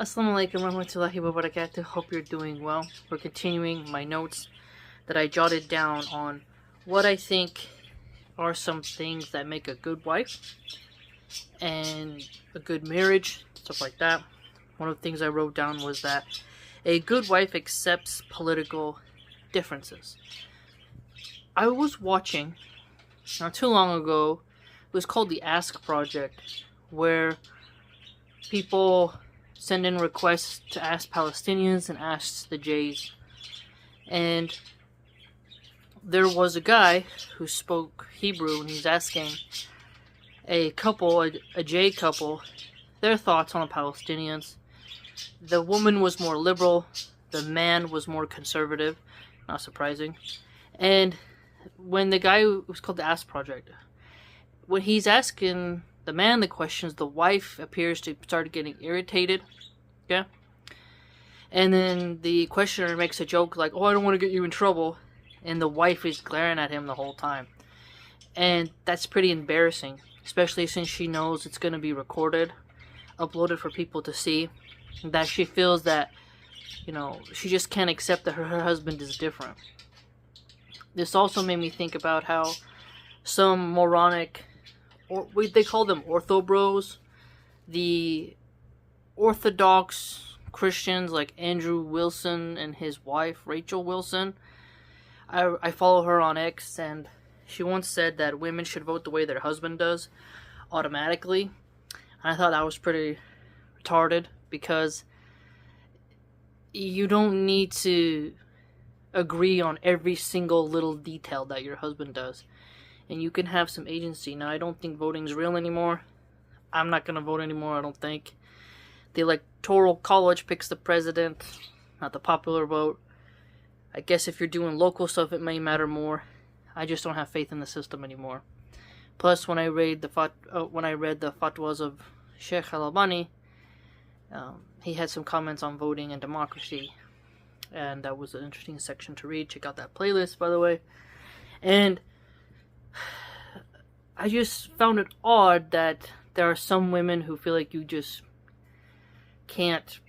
Assalamu alaikum warahmatullahi wabarakatuh. Hope you're doing well. We're continuing my notes that I jotted down on what I think are some things that make a good wife and a good marriage, stuff like that. One of the things I wrote down was that a good wife accepts political differences. I was watching not too long ago, it was called the Ask Project, where people send in requests to ask Palestinians and ask the Jays. And there was a guy who spoke Hebrew, and he's asking a couple, a Jay couple, their thoughts on the Palestinians. The woman was more liberal, the man was more conservative, not surprising. And when the guy, it was called the Ask Project, when he's asking the man the questions, the wife appears to start getting irritated. Okay? And then the questioner makes a joke like, "Oh, I don't want to get you in trouble." And the wife is glaring at him the whole time. And that's pretty embarrassing, especially since she knows it's going to be recorded, uploaded for people to see. That she feels that, she just can't accept that her husband is different. This also made me think about how some moronic, or they call them ortho bros, the Orthodox Christians like Andrew Wilson and his wife Rachel Wilson. I follow her on X, and she once said that women should vote the way their husband does automatically. And I thought that was pretty retarded, because you don't need to agree on every single little detail that your husband does, and you can have some agency. Now, I don't think voting's real anymore. I'm not gonna vote anymore, I don't think. The Electoral College picks the president, not the popular vote. I guess if you're doing local stuff, it may matter more. I just don't have faith in the system anymore. Plus, when I read the fatwas of Sheikh Al-Albani, he had some comments on voting and democracy, and that was an interesting section to read. Check out that playlist, by the way. And I just found it odd that there are some women who feel like you just can't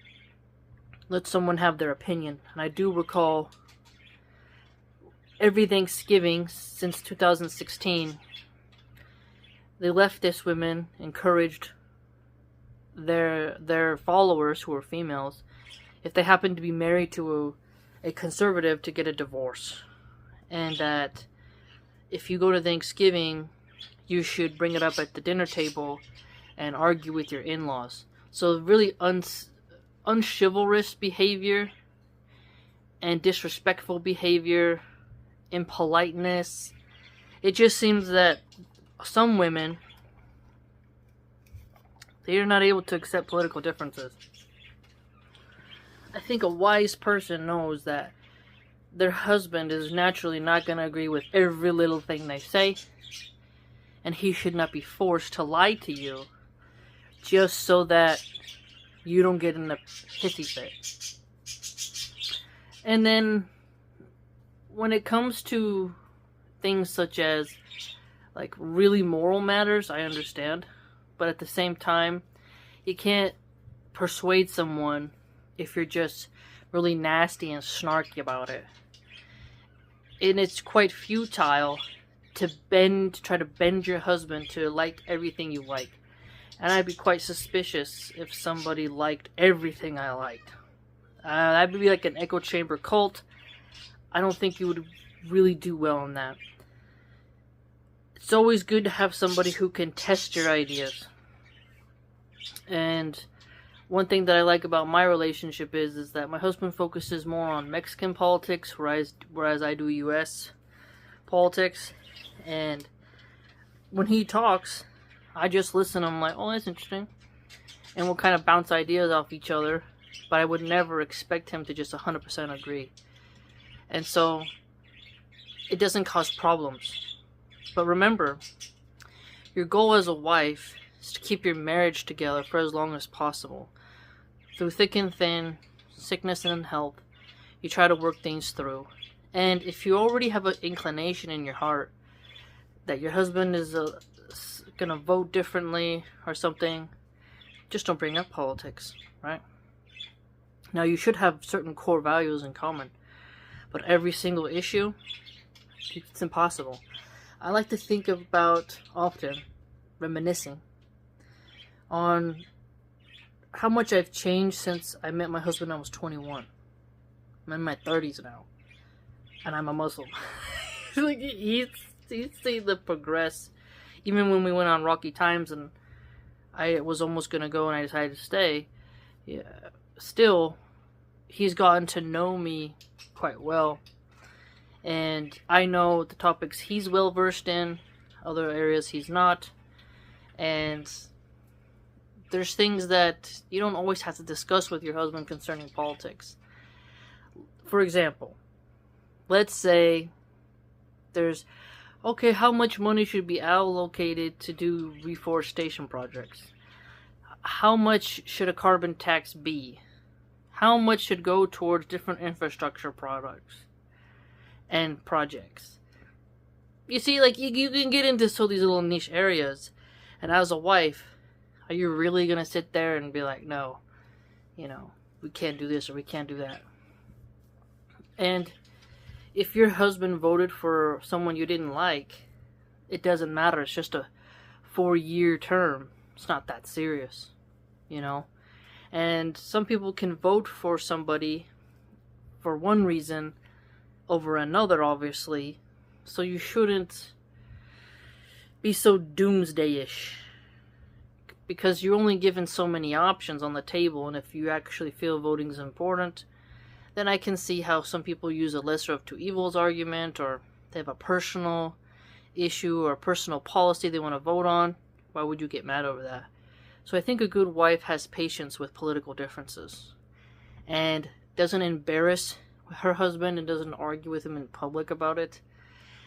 let someone have their opinion. And I do recall every Thanksgiving since 2016, the leftist women encouraged their followers, who are females, if they happen to be married to a conservative, to get a divorce. And that if you go to Thanksgiving, you should bring it up at the dinner table and argue with your in-laws. So really unchivalrous behavior and disrespectful behavior, impoliteness. It just seems that some women, they are not able to accept political differences. I think a wise person knows that their husband is naturally not going to agree with every little thing they say, and he should not be forced to lie to you just so that you don't get in a hissy fit. And then when it comes to things such as really moral matters, I understand. But at the same time, you can't persuade someone if you're just really nasty and snarky about it. And it's quite futile to try to bend your husband to like everything you like. And I'd be quite suspicious if somebody liked everything I liked. That would be like an echo chamber cult. I don't think you would really do well in that. It's always good to have somebody who can test your ideas. And one thing that I like about my relationship is that my husband focuses more on Mexican politics, whereas I do U.S. politics. And when he talks, I just listen. I'm like, oh, that's interesting. And we'll kind of bounce ideas off each other. But I would never expect him to just 100% agree. And so, it doesn't cause problems. But remember, your goal as a wife is to keep your marriage together for as long as possible. Through thick and thin, sickness and health, you try to work things through. And if you already have an inclination in your heart that your husband is gonna vote differently or something, just don't bring up politics, right? Now, you should have certain core values in common, but every single issue, it's impossible. I like to think about often, reminiscing, on how much I've changed since I met my husband when I was 21. I'm in my 30s now, and I'm a Muslim. Like, he's seen the progress. Even when we went on rocky times and I was almost going to go and I decided to stay, yeah, still, he's gotten to know me quite well. And I know the topics he's well versed in, other areas he's not. And there's things that you don't always have to discuss with your husband concerning politics. For example, let's say there's, okay, how much money should be allocated to do reforestation projects? How much should a carbon tax be? How much should go towards different infrastructure products and projects? You see, like, you can get into so these little niche areas, and as a wife, are you really going to sit there and be like, no, we can't do this or we can't do that? And if your husband voted for someone you didn't like, it doesn't matter. It's just a 4-year term. It's not that serious, And some people can vote for somebody for one reason over another, obviously. So you shouldn't be so doomsday-ish, because you're only given so many options on the table, and if you actually feel voting is important, then I can see how some people use a lesser of two evils argument, or they have a personal issue or a personal policy they want to vote on. Why would you get mad over that? So I think a good wife has patience with political differences and doesn't embarrass her husband and doesn't argue with him in public about it.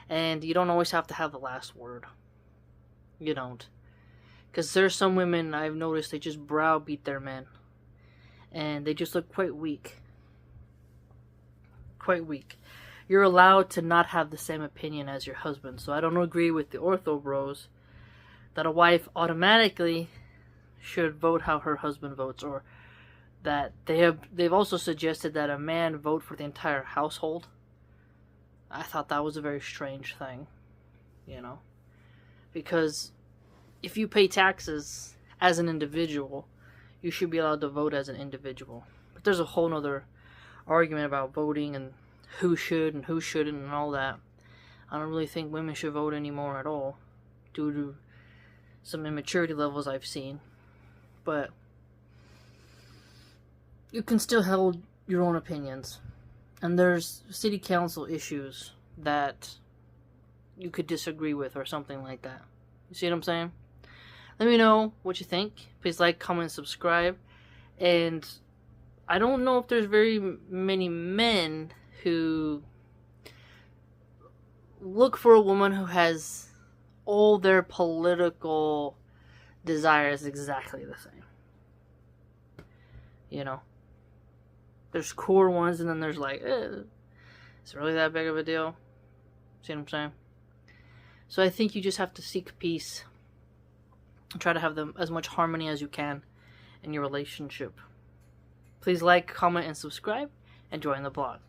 And you don't always have to have the last word. You don't. Because there's some women I've noticed, they just browbeat their men. And they just look quite weak. Quite weak. You're allowed to not have the same opinion as your husband. So I don't agree with the ortho bros that a wife automatically should vote how her husband votes, or that they've also suggested that a man vote for the entire household. I thought that was a very strange thing, because if you pay taxes as an individual, you should be allowed to vote as an individual. But there's a whole nother argument about voting and who should and who shouldn't and all that. I don't really think women should vote anymore at all, due to some immaturity levels I've seen. But you can still hold your own opinions. And there's city council issues that you could disagree with or something like that. You see what I'm saying? Let me know what you think. Please like, comment, subscribe. And I don't know if there's very many men who look for a woman who has all their political desires exactly the same. There's core ones, and then there's like, it's really that big of a deal? See what I'm saying? So I think you just have to seek peace and try to have as much harmony as you can in your relationship. Please like, comment, and subscribe, and join the blog.